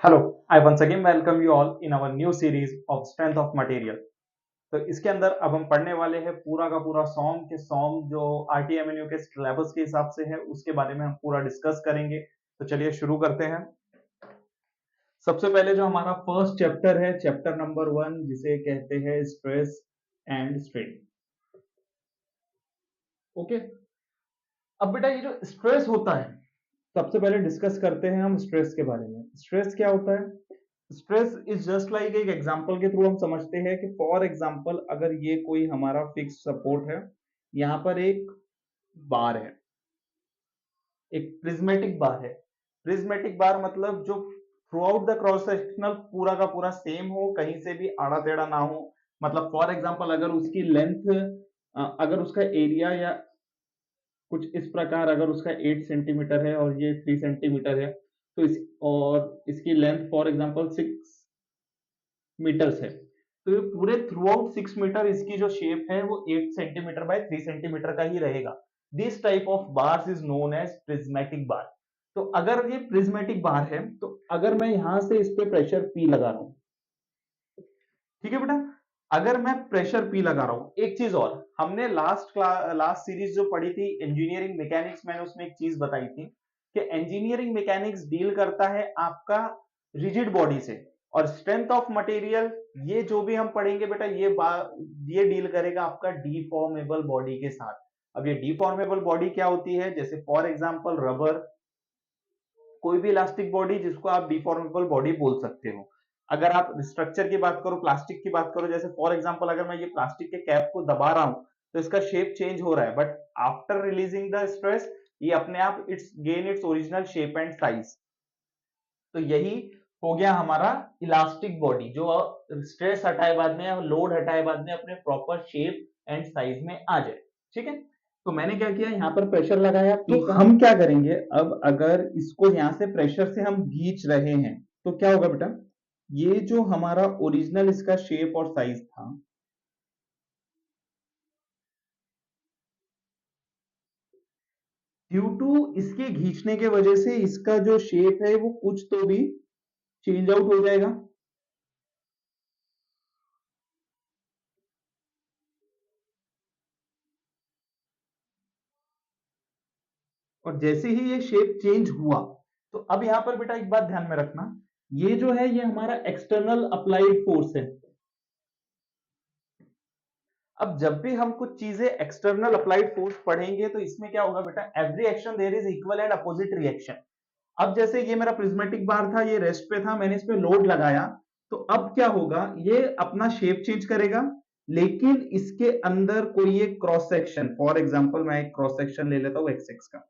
Hello, I once again welcome you all in our new series of Strength of Material. तो इसके अंदर अब हम पढ़ने वाले हैं पूरा का पूरा सॉन्ग जो RTMNU के सिलेबस के हिसाब से है उसके बारे में हम पूरा डिस्कस करेंगे। तो चलिए शुरू करते हैं। सबसे पहले जो हमारा फर्स्ट चैप्टर है, चैप्टर नंबर 1, जिसे कहते हैं स्ट्रेस एंड स्ट्रेन। ओके, अब बेटा ये जो स्ट्रेस होता है, सबसे पहले डिस्कस करते हैं हम स्ट्रेस के बारे में। स्ट्रेस क्या होता है? स्ट्रेस इज जस्ट लाइक एक एग्जांपल के थ्रू हम समझते हैं कि फॉर एग्जांपल अगर ये कोई हमारा फिक्स सपोर्ट है, यहाँ पर एक बार है, एक प्रिज्मेटिक बार है। प्रिज्मेटिक बार मतलब जो through out the cross sectional पूरा का पूरा सेम हो, कहीं से भी आड़ा टेढ़ा ना हो। मतलब फॉर एग्जांपल अगर उसकी लेंथ, अगर उसका एरिया या कुछ इस प्रकार अगर उसका 8 सेंटीमीटर है और ये 3 सेंटीमीटर है, तो इसकी लेंथ फॉर एग्जांपल 6 मीटर्स है, तो ये पूरे थ्रू आउट 6 मीटर इसकी जो शेप है वो 8 सेंटीमीटर बाय 3 सेंटीमीटर का ही रहेगा। This type of bars is known as prismatic bar. तो अगर ये प्रिज्मेटिक बार है, तो अगर मैं यहां से इस पे प्रेशर P लगा रहा हूं, ठीक है बेटा, अगर मैं प्रेशर P लगा रहा हूं, एक चीज और, हमने लास्ट सीरीज जो पढ़ी थी इंजीनियरिंग मैकेनिक्स, मैंने उसमें एक चीज बताई थी कि इंजीनियरिंग मैकेनिक्स डील करता है आपका रिजिड बॉडी से, और स्ट्रेंथ ऑफ मटेरियल ये जो भी हम पढ़ेंगे बेटा ये डील करेगा आपका डिफॉर्मेबल बॉडी के साथ। अब ये डिफॉर्मेबल बॉडी क्या होती है? जैसे फॉर एग्जांपल रबर, कोई भी इलास्टिक बॉडी जिसको आप डिफॉर्मेबल बॉडी बोल सकते हो। अगर आप स्ट्रक्चर की बात करो, प्लास्टिक की बात करो, जैसे फॉर एग्जांपल अगर मैं ये प्लास्टिक के कैप को दबा रहा हूं तो इसका शेप चेंज हो रहा है, but after releasing the stress ये अपने आप its original shape and size. तो यही हो गया हमारा इलास्टिक बॉडी, जो स्ट्रेस हटाए बाद में, लोड हटाए बाद में अपने प्रॉपर शेप एंड साइज में आ जाए। ठीक है, तो मैंने क्या किया, यहाँ पर प्रेशर लगाया। तो हम क्या करेंगे, अब अगर इसको यहाँ से प्रेशर से हम खींच रहे हैं तो क्या होगा बेटा, ये जो हमारा ओरिजिनल इसका शेप और साइज था, ड्यू टू इसके खींचने के वजह से इसका जो शेप है वो कुछ तो भी चेंज आउट हो जाएगा। और जैसे ही ये शेप चेंज हुआ, तो अब यहां पर बेटा एक बात ध्यान में रखना, ये जो है ये हमारा एक्सटर्नल अप्लाइड फोर्स है। अब जब भी हम कुछ चीजें एक्सटर्नल अप्लाइड फोर्स पढ़ेंगे तो इसमें क्या होगा बेटा, every action there is equal and opposite reaction. अब जैसे ये मेरा प्रिज्मेटिक बार था, ये रेस्ट पे था, मैंने इस पे लोड लगाया, तो अब क्या होगा, ये अपना शेप चेंज करेगा, लेकिन इसके अंदर कोई एक क्रॉस सेक्शन, फॉर एग्जांपल मैं एक क्रॉस सेक्शन ले लेता हूं एक्स एक्स का,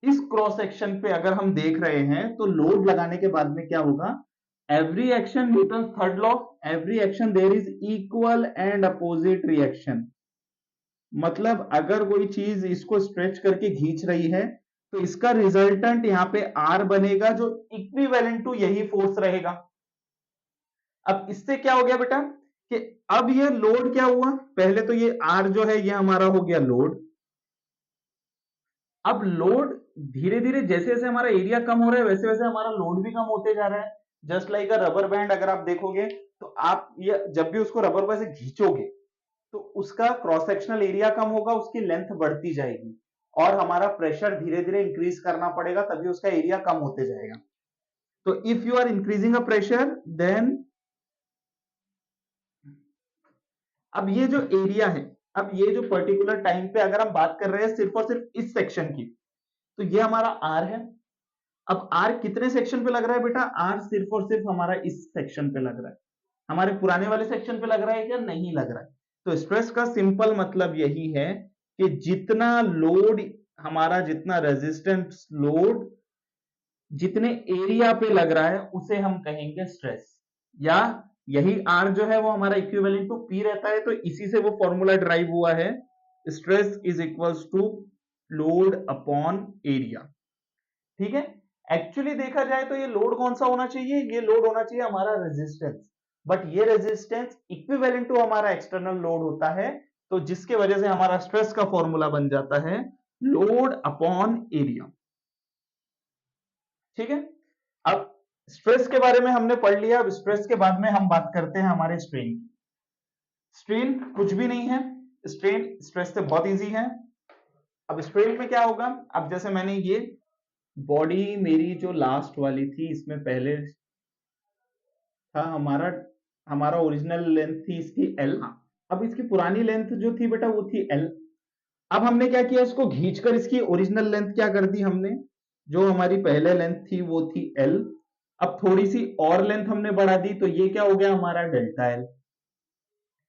इस क्रॉस सेक्शन पे अगर हम देख रहे हैं तो लोड लगाने के बाद में क्या होगा, every action, Newton third law, every action there is equal and opposite reaction. मतलब अगर कोई चीज इसको स्ट्रेच करके खींच रही है तो इसका रिजल्टेंट यहाँ पे आर बनेगा, जो इक्विवेलेंट टू यही फोर्स रहेगा। अब इससे क्या हो गया बेटा कि अब ये लोड क्या हुआ, पहले तो ये आर जो है ये हमारा हो गया लोड। अब लोड धीरे धीरे जैसे जैसे हमारा एरिया कम हो रहा है वैसे वैसे हमारा लोड भी कम होते जा रहा है। जस्ट लाइक अ रबर बैंड, अगर आप देखोगे तो आप ये जब भी उसको रबर बैंड से खींचोगे तो उसका क्रॉस सेक्शनल एरिया कम होगा, उसकी लेंथ बढ़ती जाएगी और हमारा प्रेशर धीरे धीरे इंक्रीज करना पड़ेगा, तभी उसका एरिया कम होते जाएगा। तो if you are increasing a pressure then, अब ये जो एरिया है, अब ये जो पर्टिकुलर टाइम पे अगर हम बात कर रहे हैं सिर्फ और सिर्फ इस सेक्शन की, तो ये हमारा आर है। अब आर कितने सेक्शन पे लग रहा है बेटा, आर सिर्फ और सिर्फ हमारा इस सेक्शन पे लग रहा है। हमारे पुराने वाले सेक्शन पे लग रहा है क्या? नहीं लग रहा है। तो स्ट्रेस का सिंपल मतलब यही है कि जितना लोड, हमारा जितना रेजिस्टेंस लोड जितने एरिया पे लग रहा है उसे हम कहेंगे स्ट्रेस, या यही आर जो है वो हमारा इक्विवेलेंट टू पी रहता है। तो इसी से वो फॉर्मूला ड्राइव हुआ है, stress is equals to load upon area. ठीक है, एक्चुअली देखा जाए तो ये लोड कौन सा होना चाहिए, ये लोड होना चाहिए हमारा रेजिस्टेंस, बट ये रेजिस्टेंस इक्विवेलेंट टू हमारा एक्सटर्नल लोड होता है, तो जिसके वजह से हमारा स्ट्रेस का फॉर्मूला बन जाता है लोड अपॉन एरिया। ठीक है, अब स्ट्रेस के बारे में हमने पढ़ लिया। अब स्ट्रेस के बाद में हम बात करते हैं हमारे स्ट्रेन की। स्ट्रेन कुछ भी नहीं है, स्ट्रेन स्ट्रेस से बहुत इजी है। अब स्ट्रेन में क्या होगा, अब जैसे मैंने ये बॉडी मेरी जो लास्ट वाली थी, इसमें पहले था हमारा हमारा ओरिजिनल लेंथ थी इसकी एल। अब इसकी पुरानी लेंथ जो थी बेटा वो थी एल। अब हमने क्या किया, इसको खींचकर इसकी ओरिजिनल लेंथ क्या कर दी हमने, जो हमारी पहले लेंथ थी वो थी एल। अब थोड़ी सी और लेंथ हमने बढ़ा दी तो ये क्या हो गया हमारा डेल्टा एल।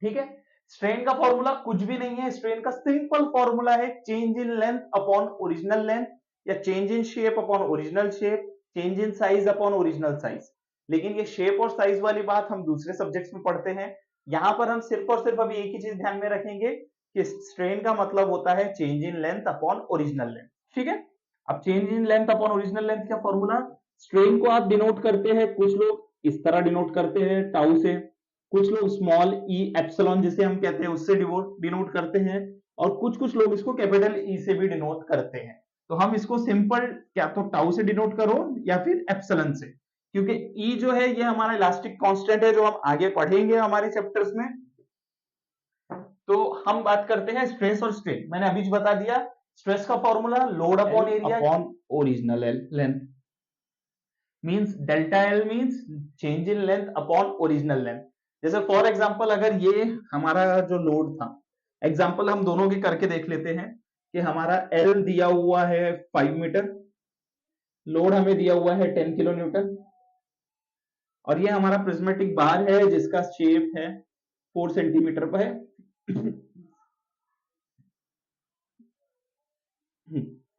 ठीक है। स्ट्रेन का फॉर्मूला कुछ भी नहीं है, स्ट्रेन का सिंपल फॉर्मूला है change in length upon original length, या change in shape upon original shape, change in size upon original size. लेकिन ये शेप और साइज वाली बात हम दूसरे सब्जेक्ट्स में पढ़ते हैं। यहां पर हम सिर्फ और सिर्फ अभी एक ही चीज ध्यान में रखेंगे कि स्ट्रेन का मतलब होता है change in length upon original length. ठीक है। अब change in length upon original length का फॉर्मूला, स्ट्रेन को आप डिनोट करते हैं, कुछ लोग इस तरह डिनोट करते हैं टाउ से, कुछ लोग स्मॉल ई एप्सिलॉन जिसे हम कहते हैं उससे डिनोट करते हैं, और कुछ कुछ लोग इसको कैपिटल ई से भी डिनोट करते हैं। तो हम इसको सिंपल क्या तो टाउ से डिनोट करो या फिर एप्सिलॉन से, क्योंकि ई जो है ये हमारा इलास्टिक कांस्टेंट है जो हम आगे पढ़ेंगे हमारे चैप्टर्स में। तो हम बात करते हैं स्ट्रेस और स्ट्रेन। मैंने अभी बता दिया, स्ट्रेस का formula load upon area upon original length, means delta L means change in length upon original length. जैसे फॉर एग्जांपल अगर ये हमारा जो लोड था, एग्जांपल हम दोनों के करके देख लेते हैं कि हमारा एल दिया हुआ है 5 मीटर, लोड हमें दिया हुआ है 10 किलो न्यूटन, और ये हमारा प्रिज्मेटिक बार है जिसका शेप है 4 सेंटीमीटर पर है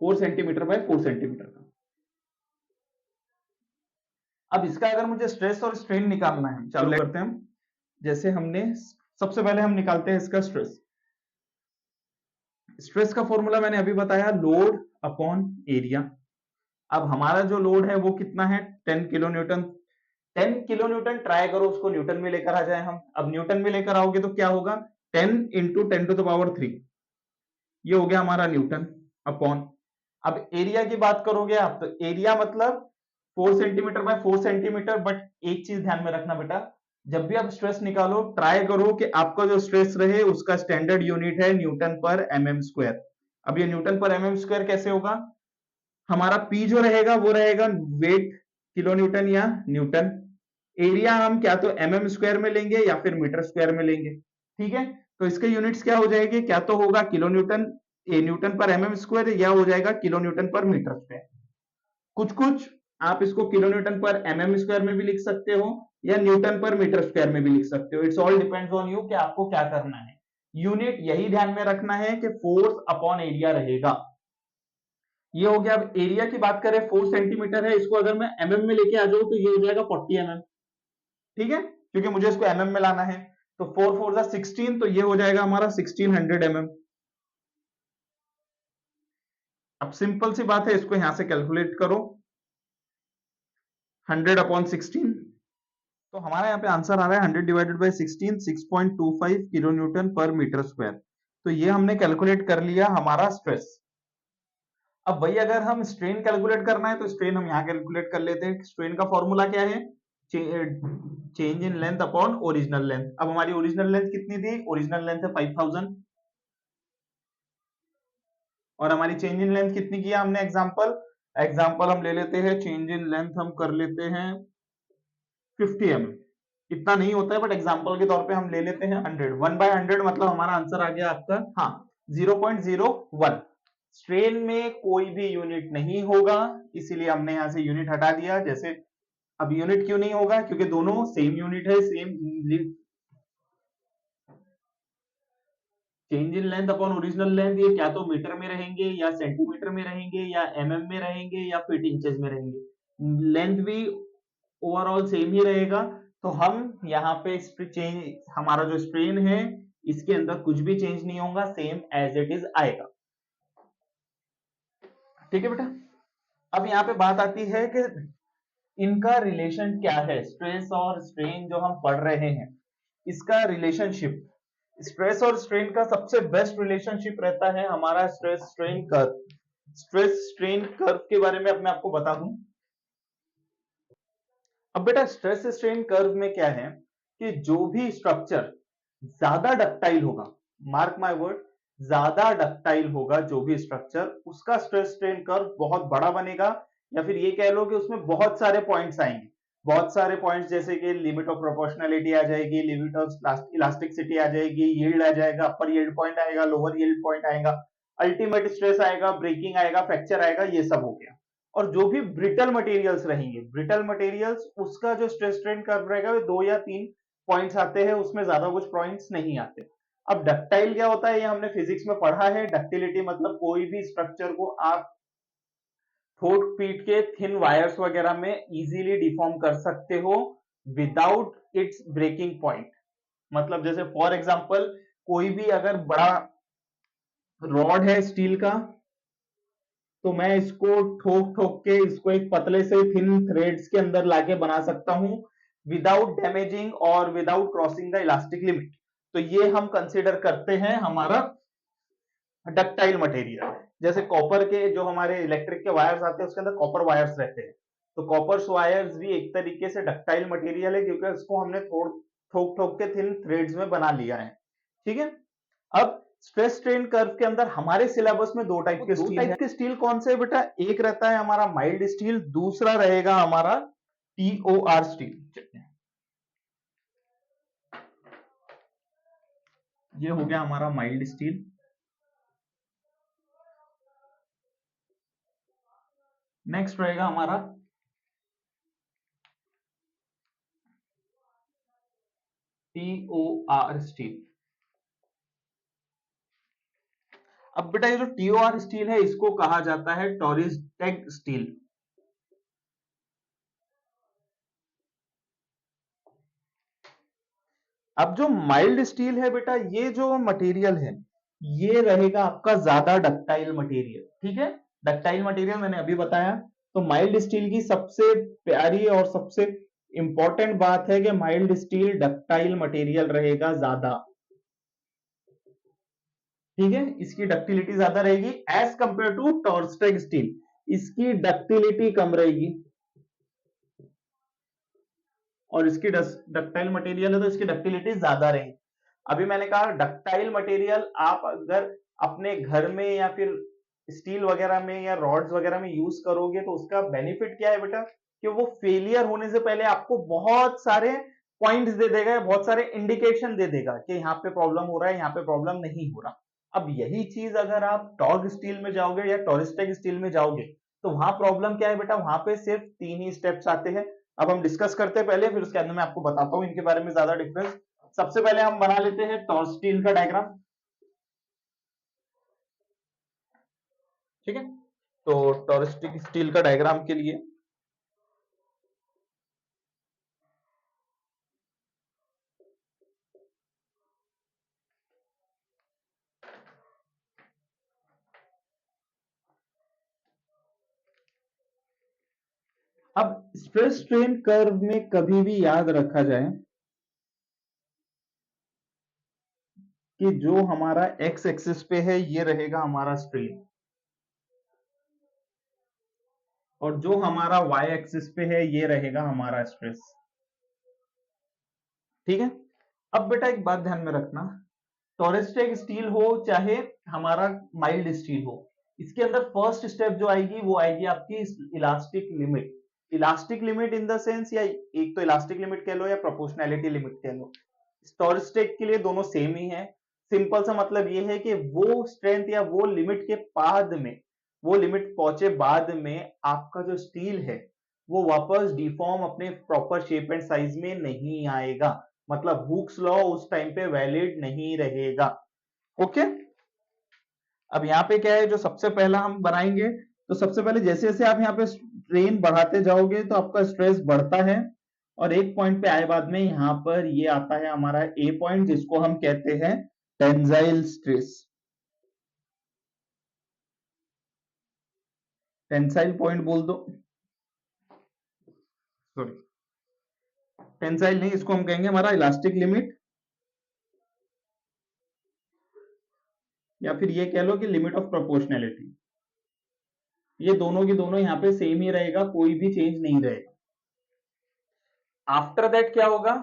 4 सेंटीमीटर बाय 4 सेंटीमीटर का। अब इसका अगर मुझे स्ट्रेस और स्ट्रेन निकालना है, चालू करते हैं हम। जैसे हमने सबसे पहले हम निकालते हैं इसका स्ट्रेस। स्ट्रेस का फॉर्मूला मैंने अभी बताया, लोड अपॉन एरिया। अब हमारा जो लोड है वो कितना है 10 kilo Newton. 10 kilo Newton try करो उसको न्यूटन में लेकर आ जाए हम। अब न्यूटन में लेकर आओगे तो क्या होगा, 10 इंटू 10⁻³ ये हो गया हमारा न्यूटन अपॉन। अब एरिया की बात करोगे आप तो एरिया मतलब 4 सेंटीमीटर बाय 4 सेंटीमीटर। बट एक चीज ध्यान में रखना बेटा, जब भी आप स्ट्रेस निकालो ट्राई करो कि आपका जो स्ट्रेस रहे उसका स्टैंडर्ड यूनिट है न्यूटन पर एमएम स्क्वायर। अब ये न्यूटन पर एमएम स्क्वायर कैसे होगा, हमारा पी जो रहेगा वो रहेगा वेट किलो न्यूटन या न्यूटन, एरिया हम क्या तो एमएम स्क्वायर में लेंगे या फिर मीटर स्क्वायर में लेंगे। ठीक है। तो इसके यूनिट्स क्या हो जाएंगे, क्या तो होगा किलो न्यूटन न्यूटन पर एमएम स्क्वायर, या हो जाएगा किलो न्यूटन पर मीटर स्क्वायर। कुछ कुछ आप इसको किलो न्यूटन पर एमएम स्क्वायर में भी लिख सकते हो या न्यूटन पर मीटर स्क्वायर में भी लिख सकते हो। It's all depends on you कि आपको क्या करना है। यूनिट यही ध्यान में रखना है कि फोर्स अपॉन एरिया रहेगा। ये हो गया। अब एरिया की बात करें 4 सेंटीमीटर है, इसको अगर मैं एमएम में लेके आ जाऊं तो ये हो जाएगा 40 एमएम। ठीक है, क्योंकि मुझे इसको एमएम में लाना है। तो 4 4 16, तो ये हो जाएगा हमारा 1600 एमएम। अब सिंपल सी बात है, इसको यहां से कैलकुलेट करो 100 अपॉन 16, तो हमारा यहाँ पे आंसर आ रहा है 100 डिवाइडेड बाई 16 6.25 किलो न्यूटन पर मीटर स्क्वायर। तो ये हमने कैलकुलेट कर लिया हमारा स्ट्रेस। अब वही अगर हम स्ट्रेन कैलकुलेट करना है तो स्ट्रेन हम यहाँ कैलकुलेट कर लेते हैं। स्ट्रेन का फॉर्मूला क्या है, change in length upon original length. अब हमारी ओरिजिनल लेंथ कितनी थी, ओरिजिनल लेंथ है 5000, और हमारी चेंज इन लेंथ कितनी किया हमने, एग्जांपल हम ले लेते हैं, चेंज इन लेंथ हम कर लेते हैं 50 एम। इतना नहीं होता है बट एग्जांपल के तौर पे हम ले लेते हैं 100। 1/100 मतलब हमारा आंसर आ गया आपका हाँ 0.01। स्ट्रेन में कोई भी यूनिट नहीं होगा, इसीलिए हमने यहां से यूनिट हटा दिया। जैसे अब यूनिट क्यों नहीं होगा, क्योंकि दोनों सेम यूनिट है, same. Change in length upon original length ये क्या तो मीटर में रहेंगे या सेंटीमीटर में रहेंगे या एमएम में रहेंगे या फीट इंचेस में रहेंगे, लेंथ भी ओवरऑल सेम ही रहेगा। तो हम यहाँ पे चेंज, हमारा जो स्ट्रेन है इसके अंदर कुछ भी चेंज नहीं होगा, सेम एज इट इज आएगा। ठीक है बेटा। अब यहाँ पे बात आती है कि इनका रिलेशन क्या है, स्ट्रेस और स्ट्रेन जो हम पढ़ रहे हैं इसका रिलेशनशिप। स्ट्रेस और स्ट्रेन का सबसे बेस्ट रिलेशनशिप रहता है हमारा stress strain curve. Stress strain curve के बारे में अब मैं आपको बता दूं। अब बेटा स्ट्रेस स्ट्रेन कर्व में क्या है कि जो भी स्ट्रक्चर ज्यादा डक्टाइल होगा, मार्क माय वर्ड, ज्यादा डक्टाइल होगा जो भी स्ट्रक्चर, उसका स्ट्रेस स्ट्रेन कर्व बहुत बड़ा बनेगा, या फिर ये कह लो कि उसमें बहुत सारे पॉइंट्स आएंगे। बहुत सारे पॉइंट्स जैसे कि लिमिट ऑफ प्रोपोर्शनैलिटी आ जाएगी, लिमिट ऑफ इलास्टिसिटी आ जाएगी, यील्ड आ जाएगा, अपर यील्ड पॉइंट आएगा, लोअर यील्ड पॉइंट आएगा, अल्टीमेट स्ट्रेस आएगा, ब्रेकिंग आएगा, फ्रैक्चर आएगा, ये सब हो गया। और जो भी ब्रिटल मटेरियल्स रहेंगे, ब्रिटल मटेरियल्स, उसका जो स्ट्रेस स्ट्रेन कर्व रहेगा वो 2 या 3 पॉइंट्स आते हैं, उसमें ज्यादा कुछ पॉइंट्स नहीं आते। अब डक्टाइल क्या होता है, ये हमने फिजिक्स में पढ़ा है। डक्टिलिटी मतलब कोई भी स्ट्रक्चर को आप ठोक पीट के थिन वायर्स वगैरह में इजीली डिफॉर्म कर सकते हो विदाउट इट्स ब्रेकिंग पॉइंट। मतलब जैसे फॉर एग्जांपल कोई भी अगर बड़ा रॉड है स्टील का, तो मैं इसको ठोक ठोक के इसको एक पतले से थिन थ्रेड्स के अंदर लाके बना सकता हूं विदाउट डैमेजिंग और without crossing the elastic limit. तो ये हम कंसीडर करते हैं हमारा डक्टाइल मटेरियल। जैसे कॉपर के जो हमारे इलेक्ट्रिक के वायर्स आते हैं उसके अंदर कॉपर वायर्स रहते हैं, तो कॉपर वायर्स भी एक तरीके से डक्टाइल मटेरियल है, क्योंकि उसको हमने ठोक ठोक के थिन थ्रेड्स में बना लिया है। ठीक है। अब स्ट्रेस स्ट्रेन कर्व के अंदर हमारे सिलेबस में दो टाइप के स्टील कौन से है बेटा? एक रहता है हमारा माइल्ड स्टील, दूसरा रहेगा हमारा टीओआर स्टील। ये हो गया हमारा माइल्ड स्टील। नेक्स्ट रहेगा हमारा टीओआर स्टील। अब बेटा ये जो टीओआर स्टील है इसको कहा जाता है टोरिस्टेग स्टील। अब जो माइल्ड स्टील है बेटा, ये जो मटेरियल है ये रहेगा आपका ज्यादा डक्टाइल मटेरियल। ठीक है, डक्टाइल मटेरियल मैंने अभी बताया। तो माइल्ड स्टील की सबसे प्यारी और सबसे इंपॉर्टेंट बात है कि माइल्ड स्टील डक्टाइल मटेरियल रहेगा ज्यादा। ठीक है, इसकी डक्टिलिटी ज्यादा रहेगी एज कंपेयर टू टॉर्स्टेग स्टील। इसकी डक्टिलिटी कम रहेगी, और इसकी डक्टाइल मटेरियल है तो इसकी डक्टिलिटी ज्यादा रहेगी। अभी मैंने कहा डक्टाइल मटेरियल आप अगर अपने घर में या फिर स्टील वगैरह में या रॉड्स वगैरह में यूज करोगे तो उसका बेनिफिट क्या है बेटा, कि वो फेलियर होने से पहले आपको बहुत सारे पॉइंट्स दे देगा, बहुत सारे इंडिकेशन दे देगा कि यहाँ पे प्रॉब्लम हो रहा है, यहाँ पे प्रॉब्लम नहीं हो रहा। अब यही चीज अगर आप टॉग स्टील में जाओगे या टोरिस्टेग स्टील में जाओगे तो वहां प्रॉब्लम क्या है बेटा, वहां पे सिर्फ 3 ही स्टेप्स आते हैं। अब हम डिस्कस करते हैं पहले, फिर उसके अंदर मैं आपको बताता हूं इनके बारे में ज्यादा डिफरेंस। सबसे पहले हम बना लेते हैं टॉर्क स्टील का डायग्राम। ठीक है, तो टॉर्क स्टील का डायग्राम के लिए अब स्ट्रेस स्ट्रेन कर्व में कभी भी याद रखा जाए कि जो हमारा एक्स एक्सिस पे है ये रहेगा हमारा स्ट्रेन, और जो हमारा वाई एक्सिस पे है ये रहेगा हमारा स्ट्रेस। ठीक है। अब बेटा एक बात ध्यान में रखना, टोरिस्टेग स्टील हो चाहे हमारा माइल्ड स्टील हो, इसके अंदर फर्स्ट स्टेप जो आएगी वो आएगी आपकी elastic limit. Elastic limit in the sense, या एक तो इलास्टिक लिमिट कह लो या प्रोपोर्शनैलिटी लिमिट कह लो, टोरिस्टेग के लिए दोनों सेम ही है। सिंपल सा मतलब ये है कि वो स्ट्रेंथ या वो लिमिट के बाद में, वो लिमिट पहुंचे बाद में आपका जो स्टील है वो वापस डिफॉर्म अपने प्रॉपर शेप एंड साइज में नहीं आएगा। मतलब हुक्स लॉ उस टाइम पे वैलिड नहीं रहेगा। ओके। अब यहाँ पे क्या है जो सबसे पहला हम बनाएंगे, तो सबसे पहले जैसे जैसे आप यहाँ पे स्ट्रेन बढ़ाते जाओगे तो आपका स्ट्रेस बढ़ता है, और एक पॉइंट पे आए बाद में यहाँ पर ये आता है हमारा ए पॉइंट, जिसको हम कहते हैं टेंसाइल स्ट्रेस। टेंसाइल पॉइंट बोल दो, सॉरी टेंसाइल नहीं, इसको हम कहेंगे हमारा इलास्टिक लिमिट, या फिर ये कह लो कि लिमिट ऑफ प्रोपोर्शनैलिटी। ये दोनों की दोनों यहाँ पे सेम ही रहेगा, कोई भी चेंज नहीं रहेगा। आफ्टर दैट क्या होगा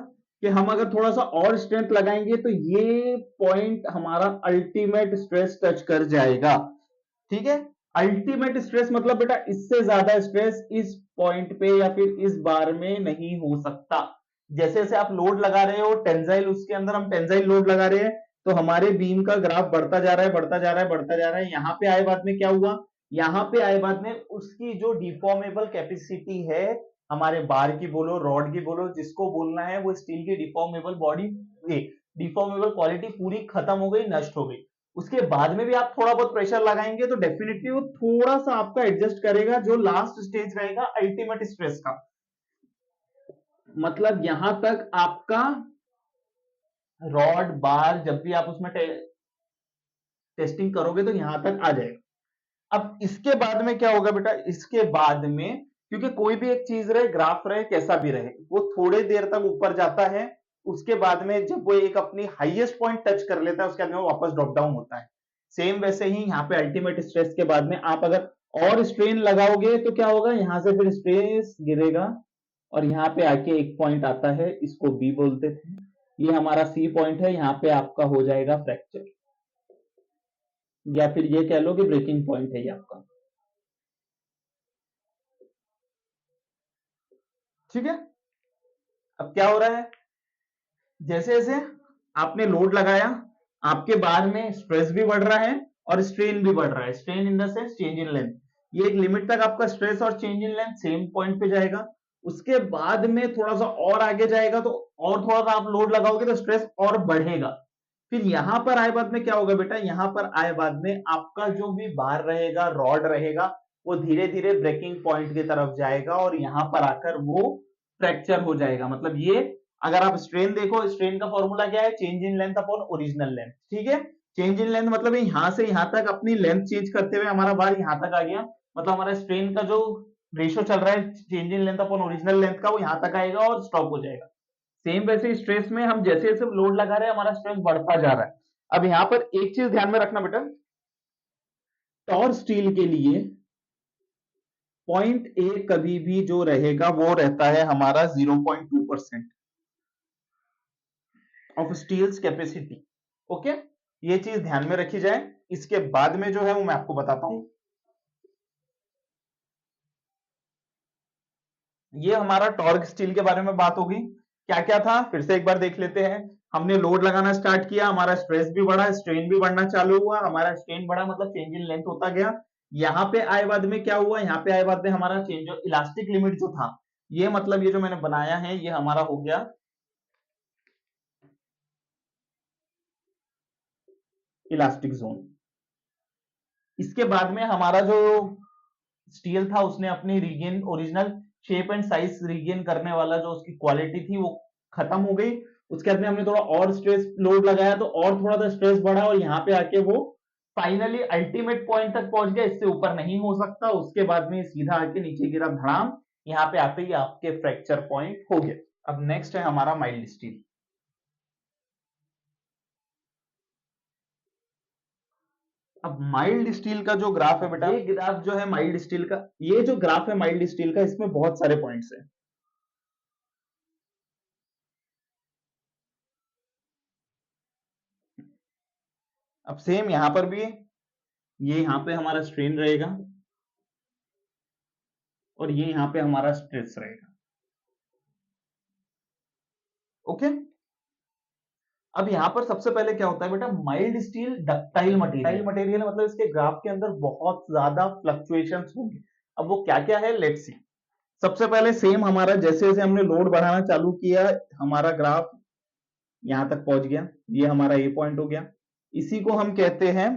कि हम अगर थोड़ा सा और स्ट्रेंथ लगाएंगे तो ये पॉइंट हमारा अल्टीमेट स्ट्रेस टच कर जाएगा। ठीक है, अल्टीमेट स्ट्रेस मतलब बेटा इससे ज्यादा स्ट्रेस इस पॉइंट पे या फिर इस बार में नहीं हो सकता। जैसे जैसे आप लोड लगा रहे हो टेंजाइल, उसके अंदर हम टेंजाइल लोड लगा रहे हैं तो हमारे बीम का ग्राफ बढ़ता जा रहा है, बढ़ता जा रहा है, बढ़ता जा रहा है। यहाँ पे आए बाद में क्या हुआ, यहाँ पे आए बाद में उसकी जो डिफॉर्मेबल कैपेसिटी है, हमारे बार की बोलो, रॉड की बोलो, जिसको बोलना है, वो स्टील की डिफॉर्मेबल बॉडी, डिफॉर्मेबल क्वालिटी पूरी खत्म हो गई, नष्ट हो गई। उसके बाद में भी आप थोड़ा बहुत प्रेशर लगाएंगे तो डेफिनेटली वो थोड़ा सा आपका एडजस्ट करेगा, जो लास्ट स्टेज रहेगा अल्टीमेट स्ट्रेस का। मतलब यहां तक आपका रॉड बार जब भी आप उसमें टेस्टिंग करोगे तो यहां तक आ जाएगा। अब इसके बाद में क्या होगा बेटा, इसके बाद में क्योंकि कोई भी एक चीज रहे, ग्राफ रहे, कैसा भी रहे, वो थोड़े देर तक ऊपर जाता है, उसके बाद में जब वो एक अपनी हाईएस्ट पॉइंट टच कर लेता है उसके बाद में वो वापस ड्रॉप डाउन होता है। सेम वैसे ही यहाँ पे अल्टीमेट स्ट्रेस के बाद में आप अगर और स्ट्रेन लगाओगे तो क्या होगा, यहां से फिर स्ट्रेस गिरेगा और यहाँ पे आके एक पॉइंट आता है, इसको बी बोलते थे, ये हमारा सी पॉइंट है, यहाँ पे आपका हो जाएगा फ्रैक्चर, या फिर ये कह लो कि ब्रेकिंग पॉइंट है ये आपका। ठीक है, अब क्या हो रहा है, जैसे जैसे आपने लोड लगाया, आपके बार में स्ट्रेस भी बढ़ रहा है और स्ट्रेन भी बढ़ रहा है। Strain in the sense change in length, ये एक लिमिट तक आपका स्ट्रेस और change in length same point पे जाएगा। उसके बाद में थोड़ा सा और आगे जाएगा तो और थोड़ा सा आप लोड लगाओगे तो स्ट्रेस और बढ़ेगा। फिर यहां पर आए बाद में क्या होगा बेटा, यहां पर आए बाद में आपका जो भी बार रहेगा, रॉड रहेगा, वो धीरे धीरे ब्रेकिंग पॉइंट की तरफ जाएगा और यहां पर आकर वो फ्रैक्चर हो जाएगा। मतलब ये अगर आप स्ट्रेन देखो, स्ट्रेन का फॉर्मूला क्या है, change in length upon original length. ठीक है, चेंज इन लेंथ मतलब यहां से यहां तक अपनी लेंथ चेंज करते हुए हमारा बार यहां तक आ गया, मतलब हमारा स्ट्रेन का जो रेशियो चल रहा है change in length upon original length का, वो यहां तक आएगा और स्टॉप हो जाएगा। सेम वैसे स्ट्रेस में हम जैसे जैसे लोड लगा रहे हैं हमारा स्ट्रेस बढ़ता जा रहा है। अब यहां पर एक चीज ध्यान में रखना बेटा, टॉर स्टील के लिए पॉइंट ए कभी भी जो रहेगा वो रहता है हमारा 0.2% ऑफ स्टील्स कैपेसिटी। ओके, ये चीज ध्यान में रखी जाए। इसके बाद में जो है वो मैं आपको बताता हूं। ये हमारा टॉर्क स्टील के बारे में बात होगी। क्या क्या था फिर से एक बार देख लेते हैं। हमने लोड लगाना स्टार्ट किया, हमारा स्ट्रेस भी बढ़ा, स्ट्रेन भी बढ़ना चालू हुआ, हमारा स्ट्रेन बढ़ा मतलब चेंज इन लेंथ होता गया। यहाँ पे आए बाद में क्या हुआ, यहाँ पे आए बाद में हमारा चेंज इलास्टिक लिमिट जो था, ये मतलब ये जो मैंने बनाया है ये हमारा हो गया इलास्टिक जोन। इसके बाद में हमारा जो स्टील था उसने अपनी regain original shape and size regain करने वाला जो उसकी क्वालिटी थी वो खत्म हो गई। उसके बाद में हमने थोड़ा और स्ट्रेस लोड लगाया तो और थोड़ा सा स्ट्रेस बढ़ा और यहाँ पे आके वो फाइनली अल्टीमेट पॉइंट तक पहुंच गया, इससे ऊपर नहीं हो सकता। उसके बाद में सीधा आके नीचे गिरा धड़ाम, यहाँ पे आते ही आपके फ्रैक्चर पॉइंट हो गया। अब नेक्स्ट है हमारा माइल्ड स्टील। अब माइल्ड स्टील का जो ग्राफ है बेटा, ये ग्राफ जो है माइल्ड स्टील का, ये जो ग्राफ है माइल्ड स्टील का, इसमें बहुत सारे पॉइंट्स हैं। अब सेम यहां पर भी ये यहां पे हमारा स्ट्रेन रहेगा और ये यहां पे हमारा स्ट्रेस रहेगा। ओके, अब यहां पर सबसे पहले क्या होता है बेटा, माइल्ड स्टील डक्टाइल मटेरियल, मतलब इसके ग्राफ के अंदर बहुत ज्यादा फ्लक्चुएशंस होंगे। अब वो क्या क्या है, लेट्स सी। सबसे पहले सेम हमारा जैसे जैसे हमने लोड बढ़ाना चालू किया, हमारा ग्राफ यहां तक पहुंच गया, ये हमारा ए पॉइंट हो गया। इसी को हम कहते हैं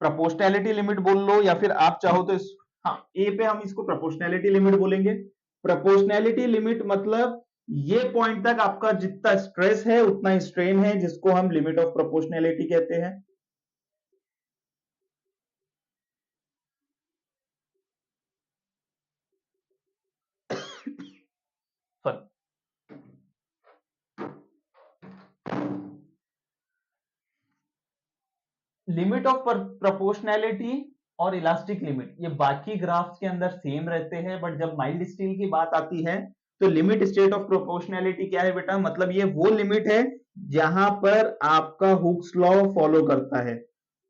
प्रोपोर्शनैलिटी लिमिट बोल लो, या फिर आप चाहो तो हाँ, ए पे हम इसको प्रोपोर्शनैलिटी लिमिट बोलेंगे। प्रोपोर्शनैलिटी लिमिट मतलब ये पॉइंट तक आपका जितना स्ट्रेस है उतना स्ट्रेन है, जिसको हम लिमिट ऑफ प्रोपोर्शनैलिटी कहते हैं। लिमिट ऑफ प्रोपोर्शनैलिटी और इलास्टिक लिमिट, ये बाकी ग्राफ्स के अंदर सेम रहते हैं, बट जब माइल्ड स्टील की बात आती है तो लिमिट स्टेट ऑफ प्रोपोर्शनैलिटी क्या है बेटा, मतलब ये वो लिमिट है जहां पर आपका हुक्स लॉ फॉलो करता है।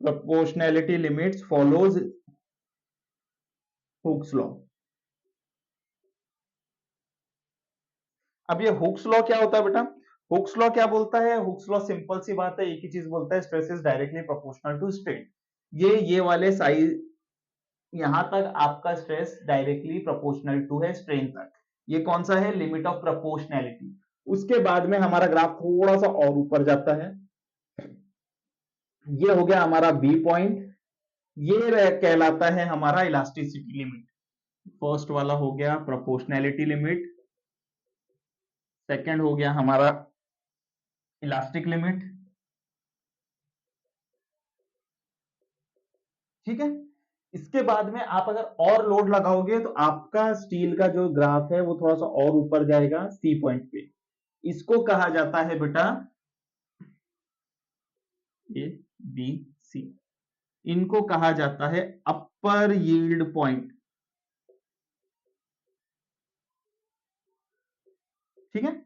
Proportionality limits follows Hooke's law. अब ये हुक्स लॉ क्या होता है बेटा, हुक्स लॉ क्या बोलता है, हुक्स लॉ सिंपल सी बात है, एक ही चीज बोलता है, stress is directly proportional to strain. ये वाले साइज, यहां तक आपका स्ट्रेस डायरेक्टली प्रोपोर्शनल टू है स्ट्रेन तक, ये कौन सा है, लिमिट ऑफ प्रोपोर्शनैलिटी। उसके बाद में हमारा ग्राफ थोड़ा सा और ऊपर जाता है, ये हो गया हमारा बी पॉइंट, कहलाता है हमारा इलास्टिसिटी लिमिट। फर्स्ट वाला हो गया प्रोपोर्शनैलिटी लिमिट, सेकंड हो गया हमारा इलास्टिक लिमिट, ठीक है। इसके बाद में आप अगर और लोड लगाओगे तो आपका स्टील का जो ग्राफ है वो थोड़ा सा और ऊपर जाएगा सी पॉइंट पे, इसको कहा जाता है बेटा ए बी सी, इनको कहा जाता है अपर यील्ड पॉइंट, ठीक है।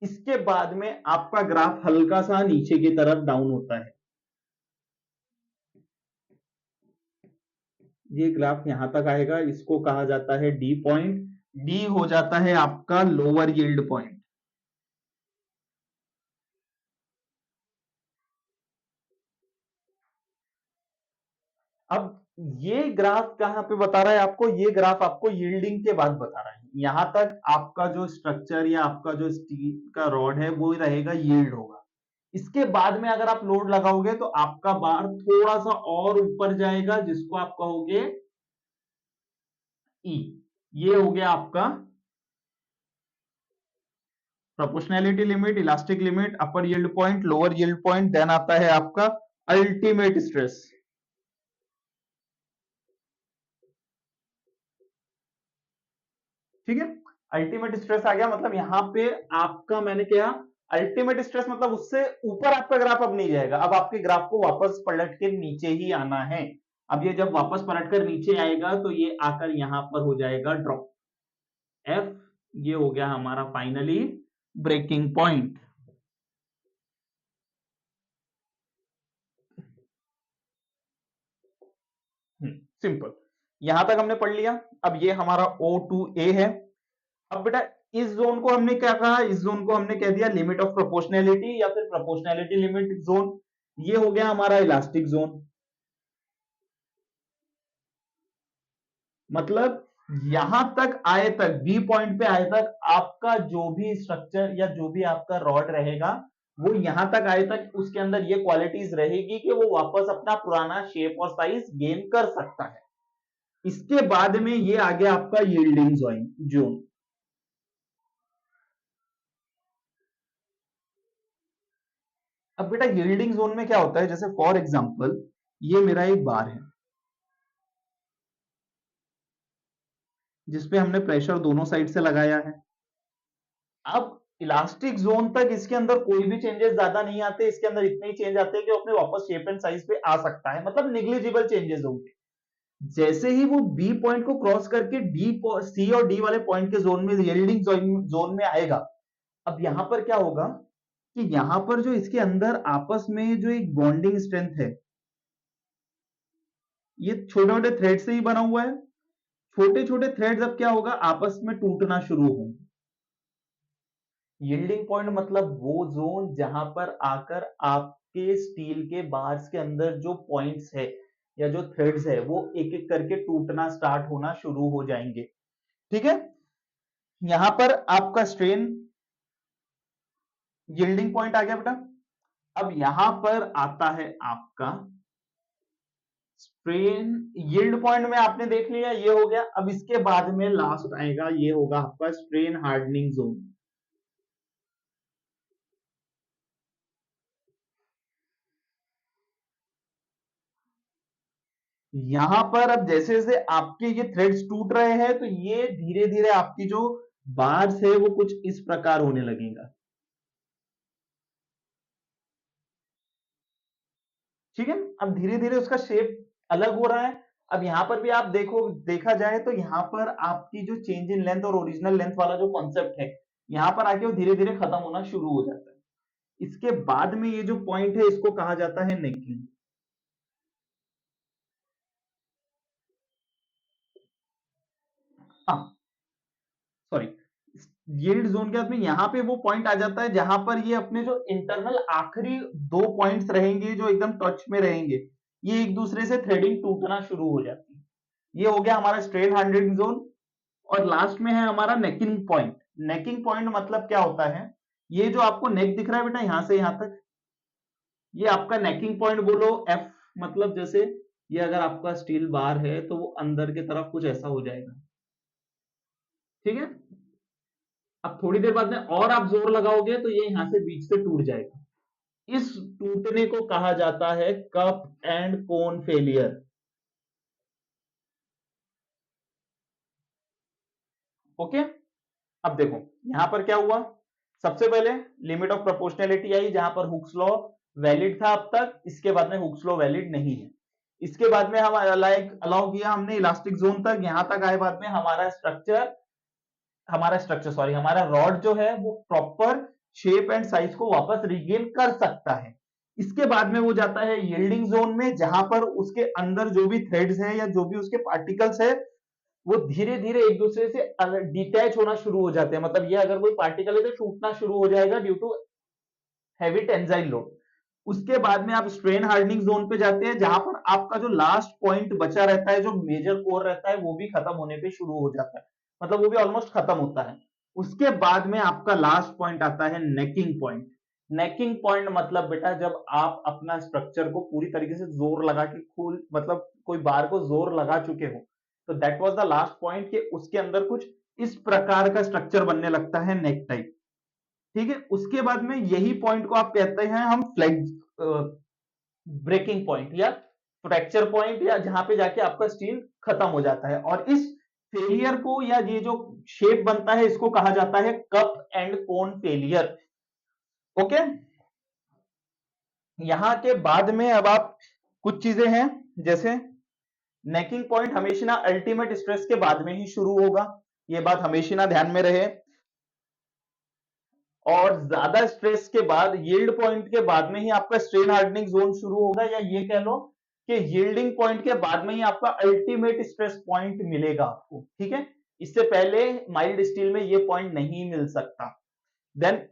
इसके बाद में आपका ग्राफ हल्का सा नीचे की तरफ डाउन होता है, ये ग्राफ यहां तक आएगा, इसको कहा जाता है डी पॉइंट, डी हो जाता है आपका लोअर यील्ड पॉइंट। अब ये ग्राफ कहां पे बता रहा है आपको, ये ग्राफ आपको यील्डिंग के बाद बता रहा है, यहां तक आपका जो स्ट्रक्चर या आपका जो स्टील का रॉड है वो रहेगा, यील्ड होगा। इसके बाद में अगर आप लोड लगाओगे तो आपका बार थोड़ा सा और ऊपर जाएगा, जिसको आप कहोगे ई, ये हो गया आपका proportionality limit, elastic limit, upper yield point, lower yield point, then आता है आपका अल्टीमेट स्ट्रेस, ठीक है। अल्टीमेट स्ट्रेस आ गया, मतलब यहां पे आपका मैंने क्या, अल्टीमेट स्ट्रेस मतलब उससे ऊपर आपका ग्राफ अब नहीं जाएगा, अब आपके ग्राफ को वापस पलट के नीचे ही आना है। अब ये जब वापस पलट कर नीचे आएगा तो ये आकर यहां पर हो जाएगा ड्रॉप एफ, ये हो गया हमारा फाइनली ब्रेकिंग पॉइंट। सिंपल, यहां तक हमने पढ़ लिया। अब ये हमारा O2A है। अब बेटा इस जोन को हमने क्या कहा, इस जोन को हमने कह दिया लिमिट ऑफ प्रोपोर्शनैलिटी या फिर प्रोपोर्शनैलिटी लिमिट जोन, ये हो गया हमारा इलास्टिक जोन। मतलब यहां तक आए तक, बी पॉइंट पे आए तक आपका जो भी स्ट्रक्चर या जो भी आपका रॉड रहेगा वो यहां तक आए तक उसके अंदर ये क्वालिटीज रहेगी कि वो वापस अपना पुराना शेप और साइज गेन कर सकता है। इसके बाद में ये आ गया आपका यील्डिंग जोन। अब बेटा यील्डिंग जोन में क्या होता है, जैसे फॉर एग्जांपल ये मेरा एक बार है जिसपे हमने प्रेशर दोनों साइड से लगाया है। अब इलास्टिक जोन तक इसके अंदर कोई भी चेंजेस ज्यादा नहीं आते, इसके अंदर इतने ही चेंज आते हैं कि अपने वापस शेप एंड साइज पे आ सकता है, मतलब निग्लिजिबल चेंजेस होंगे। जैसे ही वो बी पॉइंट को क्रॉस करके डी सी और डी वाले पॉइंट के जोन में, यील्डिंग जोन में आएगा, अब यहां पर क्या होगा कि यहां पर जो इसके अंदर आपस में जो एक बॉन्डिंग स्ट्रेंथ है, ये छोटे छोटे थ्रेड से ही बना हुआ है, छोटे छोटे थ्रेड्स अब क्या होगा, आपस में टूटना शुरू होंगे। यील्डिंग पॉइंट मतलब वो जोन जहां पर आकर आपके स्टील के बार्स के अंदर जो पॉइंट्स है या जो थ्रेड्स है वो एक एक करके टूटना स्टार्ट होना शुरू हो जाएंगे, ठीक है। यहां पर आपका स्ट्रेन यील्डिंग पॉइंट आ गया बेटा। अब यहां पर आता है आपका स्ट्रेन यील्ड पॉइंट में आपने देख लिया, ये हो गया। अब इसके बाद में लास्ट आएगा, ये होगा आपका स्ट्रेन हार्डनिंग जोन। यहां पर अब जैसे जैसे आपके ये थ्रेड्स टूट रहे हैं तो ये धीरे धीरे आपकी जो बार्स है वो कुछ इस प्रकार होने लगेगा, ठीक है। अब धीरे धीरे उसका शेप अलग हो रहा है, अब यहाँ पर भी आप देखा जाए तो यहाँ पर आपकी जो चेंज इन लेंथ और ओरिजिनल लेंथ वाला जो कॉन्सेप्ट है, यहाँ पर आके वो धीरे धीरे खत्म होना शुरू हो जाता है। इसके बाद में ये जो पॉइंट है इसको कहा जाता है नेकिंग। हाँ, सॉरी, यील्ड जोन के बाद में यहाँ पे वो पॉइंट आ जाता है जहां पर ये अपने जो इंटरनल आखिरी दो पॉइंट्स रहेंगे जो एकदम टच में रहेंगे, ये एक दूसरे से थ्रेडिंग टूटना शुरू हो जाती है। ये हो गया हमारा स्ट्रेन हार्डनिंग जोन। और लास्ट में है हमारा नेकिंग पॉइंट। नेकिंग पॉइंट मतलब क्या होता है, ये जो आपको नेक दिख रहा है बेटा यहां से यहां तक, ये आपका नेकिंग पॉइंट बोलो। एफ मतलब जैसे ये अगर आपका स्टील बार है तो वो अंदर की तरफ कुछ ऐसा हो जाएगा, ठीक है। अब थोड़ी देर बाद में और आप जोर लगाओगे तो ये यहां से बीच से टूट जाएगा। इस टूटने को कहा जाता है cup and cone failure. Okay, अब देखो यहां पर क्या हुआ। सबसे पहले लिमिट ऑफ प्रोपोर्शनैलिटी आई जहां पर हुक्स लॉ वैलिड था अब तक, इसके बाद में हुक्स लॉ वैलिड नहीं है। इसके बाद में हम अलाउ किया हमने इलास्टिक जोन तक, यहां तक आए बाद में हमारा स्ट्रक्चर सॉरी हमारा रॉड जो है वो प्रॉपर शेप एंड साइज को वापस रिगेन कर सकता है। इसके बाद में वो जाता है यील्डिंग जोन में जहां पर उसके अंदर जो भी थ्रेड्स है या जो भी उसके पार्टिकल्स है वो धीरे धीरे एक दूसरे से डिटैच होना शुरू हो जाते हैं। मतलब ये अगर कोई पार्टिकल है तो टूटना शुरू हो जाएगा due to heavy tensile load. उसके बाद में आप स्ट्रेन हार्डनिंग जोन पे जाते हैं जहां पर आपका जो लास्ट पॉइंट बचा रहता है, जो मेजर कोर रहता है, वो भी खत्म होने पे शुरू हो जाता है, मतलब वो भी ऑलमोस्ट खत्म होता है। उसके बाद में आपका लास्ट पॉइंट आता है नेकिंग पॉइंट। नेकिंग पॉइंट मतलब बेटा जब आप अपना स्ट्रक्चर को पूरी तरीके से जोर लगा के खोल मतलब कोई बार को जोर लगा चुके हो, तो that was the last point कि उसके अंदर कुछ इस प्रकार का स्ट्रक्चर बनने लगता है नेक टाइप, ठीक है। उसके बाद में यही पॉइंट को आप कहते हैं हम फ्लैग ब्रेकिंग पॉइंट या फ्रैक्चर पॉइंट, या जहां पे जाके आपका स्टील खत्म हो जाता है। और इस फेलियर को या ये जो शेप बनता है इसको कहा जाता है cup and cone failure. Okay, यहां के बाद में अब आप कुछ चीजें हैं जैसे नेकिंग पॉइंट हमेशा अल्टीमेट स्ट्रेस के बाद में ही शुरू होगा, ये बात हमेशा ध्यान में रहे। और ज्यादा स्ट्रेस के बाद यील्ड पॉइंट के बाद में ही आपका स्ट्रेन हार्डनिंग जोन शुरू होगा, या ये कह लो कि यील्डिंग पॉइंट के बाद में ही आपका अल्टीमेट स्ट्रेस पॉइंट मिलेगा आपको, ठीक है। इससे पहले माइल्ड स्टील में ये पॉइंट नहीं मिल सकता। देन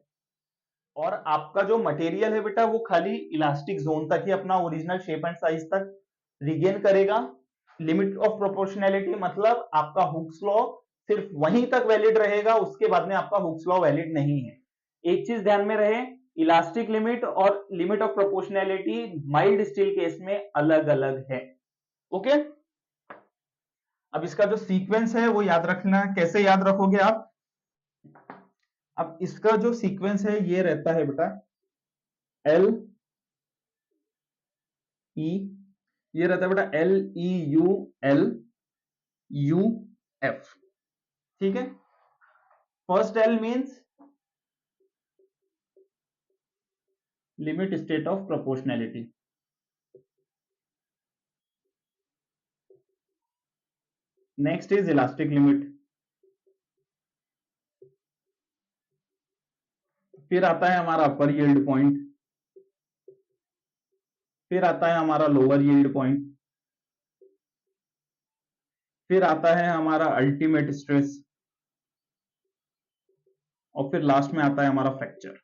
और आपका जो मटेरियल है बेटा वो खाली इलास्टिक जोन तक ही अपना ओरिजिनल शेप एंड साइज तक रिगेन करेगा। लिमिट ऑफ प्रोपोर्शनैलिटी मतलब आपका हुक्स लॉ सिर्फ वहीं तक वैलिड रहेगा, उसके बाद में आपका हुक्स लॉ वैलिड नहीं है। एक चीज ध्यान में रहे, इलास्टिक लिमिट और limit of proportionality mild steel case में अलग अलग है। ओके, अब इसका जो सीक्वेंस है वो याद रखना। कैसे याद रखोगे आप, अब इसका जो सीक्वेंस है ये रहता है बेटा एल ई, ये रहता है बेटा L E U L U F, ठीक है। First L means limit state of proportionality, next is elastic limit, फिर आता है हमारा अपर यील्ड पॉइंट, फिर आता है हमारा लोअर यील्ड पॉइंट, फिर आता है हमारा अल्टीमेट स्ट्रेस, और फिर लास्ट में आता है हमारा फ्रैक्चर।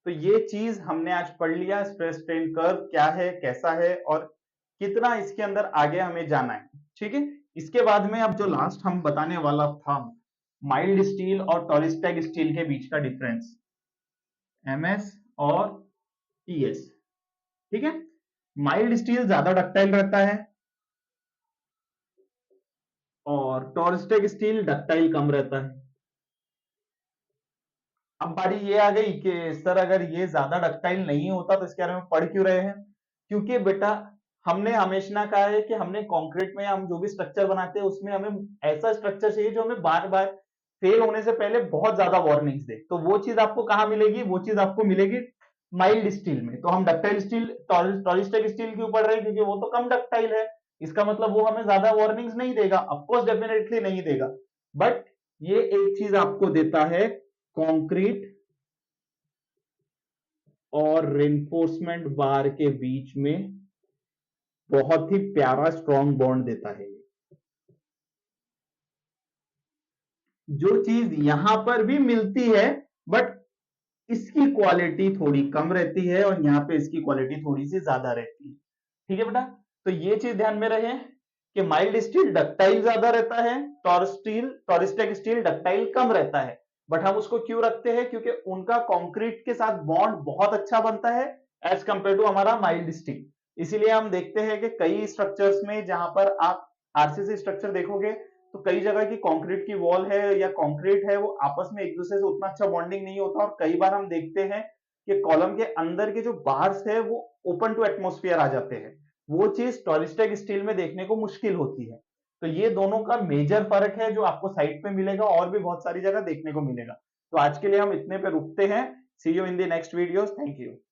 तो ये चीज हमने आज पढ़ लिया, स्ट्रेस स्ट्रेन कर्व क्या है, कैसा है और कितना इसके अंदर आगे हमें जाना है, ठीक है। इसके बाद में अब जो लास्ट हम बताने वाला था, माइल्ड स्टील और टॉरिस्टेग स्टील के बीच का डिफरेंस, एमएस और टीएस, ठीक है। माइल्ड स्टील ज्यादा डक्टाइल रहता है और टॉरिस्टेग स्टील डक्टाइल कम रहता है। अब बारी ये आ गई कि सर अगर ये ज्यादा डक्टाइल नहीं होता तो इसके बारे में पढ़ क्यों रहे हैं, क्योंकि बेटा हमने हमेशा कहा है कि हमने कंक्रीट में हम जो भी स्ट्रक्चर बनाते हैं उसमें हमें ऐसा स्ट्रक्चर चाहिए जो हमें बार बार फेल होने से पहले बहुत ज्यादा वार्निंग्स दे। तो वो चीज आपको कहां मिलेगी, वो चीज आपको मिलेगी माइल्ड स्टील में। तो हम डक्टाइल स्टील, टॉरिस्टेक स्टील क्यों पढ़ रहे हैं, क्योंकि वो तो कम डक्टाइल है। इसका मतलब वो हमें ज्यादा वार्निंग्स नहीं देगा, ऑफकोर्स डेफिनेटली नहीं देगा, बट ये एक चीज आपको देता है, कंक्रीट और रेनफोर्समेंट बार के बीच में बहुत ही प्यारा स्ट्रॉन्ग बॉन्ड देता है। जो चीज यहां पर भी मिलती है, बट इसकी क्वालिटी थोड़ी कम रहती है और यहाँ पे इसकी क्वालिटी थोड़ी सी ज्यादा रहती है। ठीक है बेटा, तो ये चीज ध्यान में रहे कि माइल्ड स्टील डक्टाइल ज्यादा रहता है, टॉरिस्टेक स्टील डक्टाइल कम रहता है। बट हम उसको क्यों रखते हैं, क्योंकि उनका कंक्रीट के साथ बॉन्ड बहुत अच्छा बनता है एज कंपेयर टू हमारा माइल्ड स्टील। इसीलिए हम देखते हैं कि कई स्ट्रक्चर्स में जहां पर आप आरसीसी स्ट्रक्चर देखोगे, तो कई जगह की कंक्रीट की वॉल है या कंक्रीट है, वो आपस में एक दूसरे से उतना अच्छा बॉन्डिंग नहीं होता, और कई बार हम देखते हैं कि कॉलम के अंदर के जो बार्स है वो ओपन टू एटमोस्फियर आ जाते हैं। वो चीज टॉरिस्टेक स्टील में देखने को मुश्किल होती है। तो ये दोनों का मेजर फर्क है जो आपको साइट पे मिलेगा, और भी बहुत सारी जगह देखने को मिलेगा। तो आज के लिए हम इतने पे रुकते हैं। See you in the next videos. Thank you.